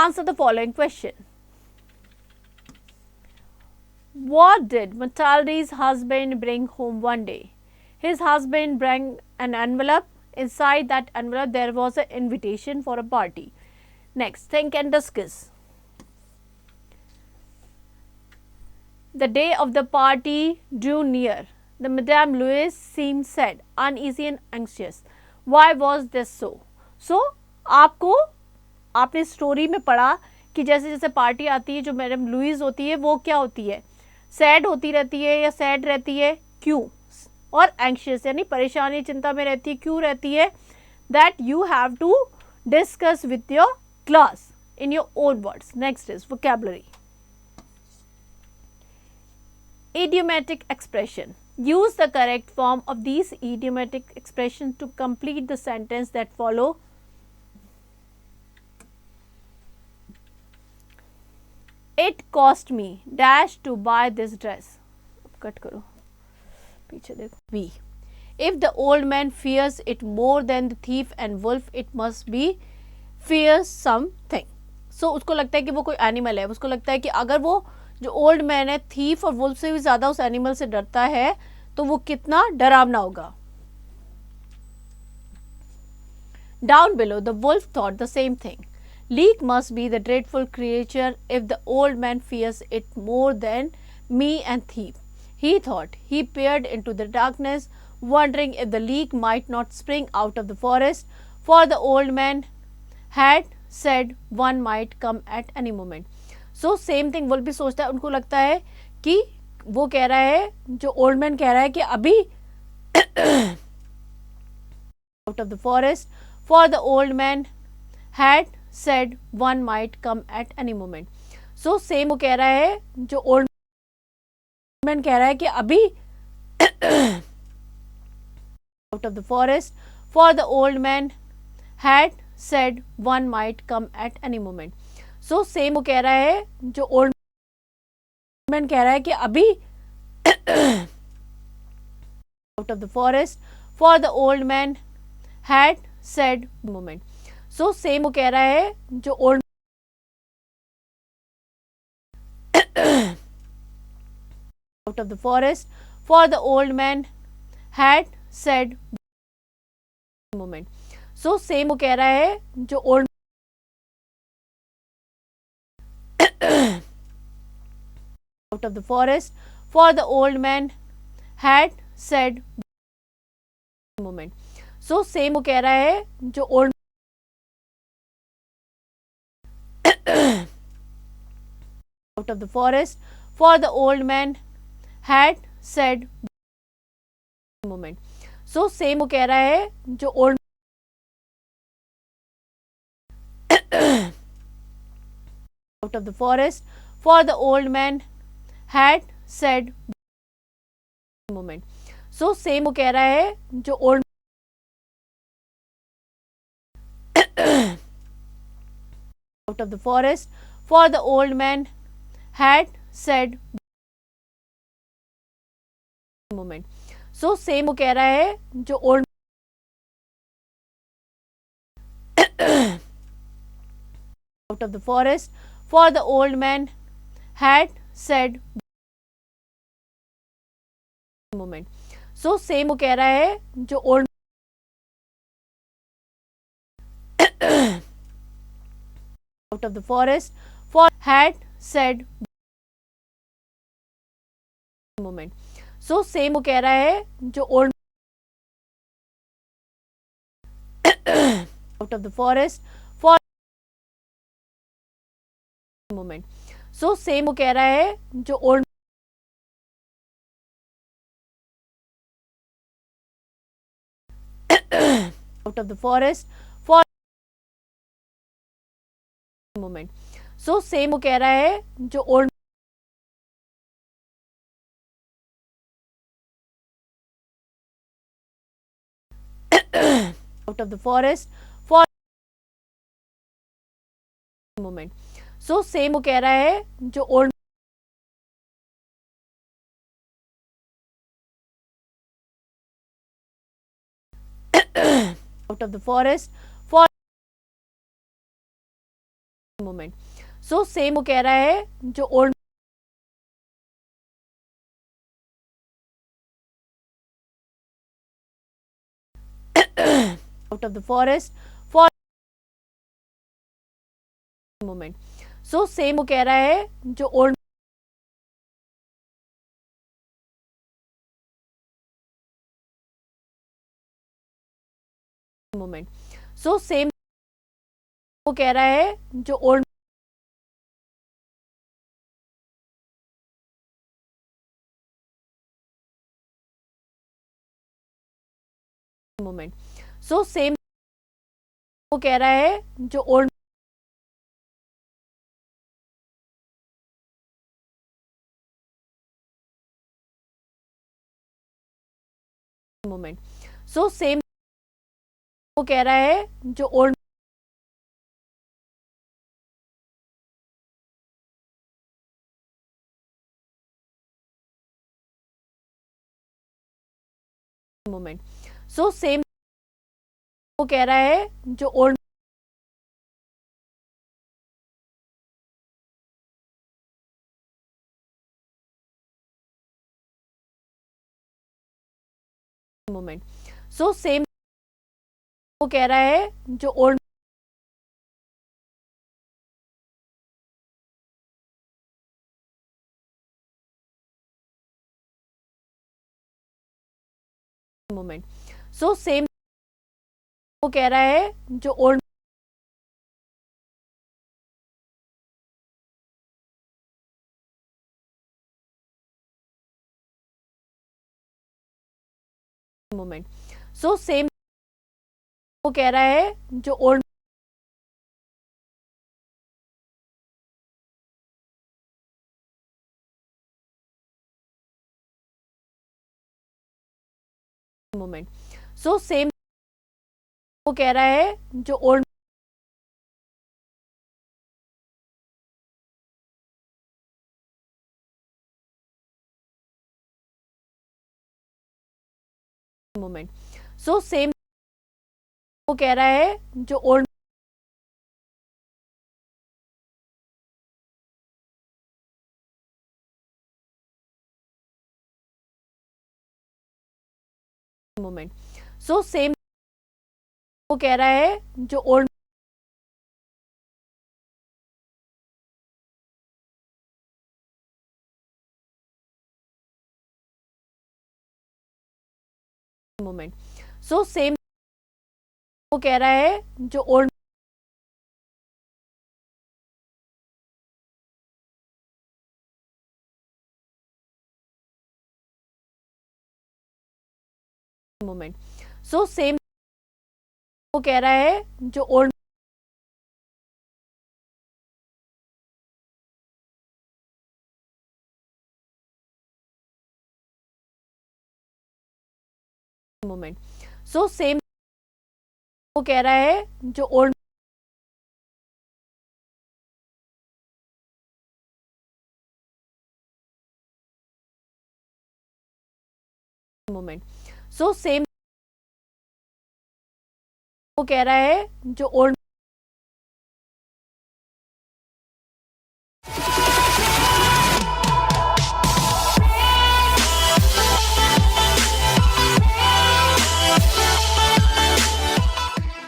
Answer the following question. What did Matilda's husband bring home one day? His husband brought an envelope. Inside that envelope there was an invitation for a party. Next, think and discuss. The day of the party drew near. The Madame Louise seemed sad, uneasy and anxious. Why was this so? So, आपने story में पढ़ा कि जैसे जैसे party आती है, जो madam Louis होती है वो क्या होती है, सैड होती रहती है या सैड रहती है, क्यों, और एंग्शियस यानी परेशानी चिंता में रहती है, क्यों रहती है, that you have to discuss with your class in your own words. Next is vocabulary. Idiomatic expression. Use the correct form of these idiomatic expressions to complete the sentence that follow. It cost me dash to buy this dress. Cut करो, पीछे देखो. We. If the old man fears it more than the thief and wolf, it must be fears something. So उसको लगता है कि वो कोई animal है. उसको लगता है कि अगर वो जो ओल्ड मैन है थीफ और वुल्फ से भी ज़्यादा उस एनिमल से डरता है तो वो कितना डरावना होगा. Down below, the wolf thought the same thing. Leek must be the dreadful creature if the old man fears it more than me and thief. He thought. He peered into the darkness, wondering if the leek might not spring out of the forest, for the old man had said one might come at any moment. So same thing wolf भी सोचता है. उनको लगता है कि वो कह रहा है, जो ओल्ड मैन कह रहा है कि अभी out of the forest, for the old man had said one might come at any moment. So same वो कह रहा है, जो ओल्ड मैन कह रहा है कि अभी out of the forest, for the old man had said one might come at any moment. So same वो कह रहा है, जो ओल्ड मैन कह रहा है कि अभी out of the forest, for the old man had said moment. So same वो कह रहा है, जो old out of the forest, for the old man had said moment. So same वो कह रहा है, जो old out of the forest, for the old man had said moment. So same वो कह रहा है, जो old out of the forest, for the old man had said moment. So same वो कह रहा है, जो old out of the forest, for the old man had said moment. So same वो कह रहा है, जो old out of the forest, for the old man had said moment. So same वो कह रहा है, जो old out of the forest, for the old man had said moment. So same वो कह रहा है, जो old out of the forest, for had said moment. So same वो कह रहा है, जो old out of the forest, for moment. So same वो कह रहा है, जो old out of the forest, for moment. So same वो कह रहा है, जो old out of the forest, for moment. So same वो कह रहा है, जो old out of the forest, for moment. So same वो कह रहा है जो old out of the forest for moment. So same वो कह रहा है जो ओल्ड मोमेंट। सो सेम वो कह रहा है जो ओल्ड मोमेंट। सो सेम वो कह रहा है जो ओल्ड मोमेंट। सो सेम वो कह रहा है जो ओल्ड मोमेंट। सो सेम वो कह रहा है जो ओल्ड मोमेंट। सो सेम वो कह रहा है जो ओल्ड मोमेंट। सो सेम वो कह रहा है जो ओल्ड मोमेंट। सो सेम वो कह रहा है जो ओल्ड मोमेंट। सो सेम वो कह रहा है जो ओल्ड मोमेंट। सो सेम वो कह रहा है जो ओल्ड मोमेंट। सो सेम वो कह रहा है जो ओल्ड मोमेंट। सो सेम वो कह रहा है जो ओल्ड मोमेंट। सो सेम वो कह रहा है जो ओल्ड मोमेंट। सो सेम वो कह रहा है जो ओल्ड मोमेंट। सो सेम वो कह रहा है जो ओल्ड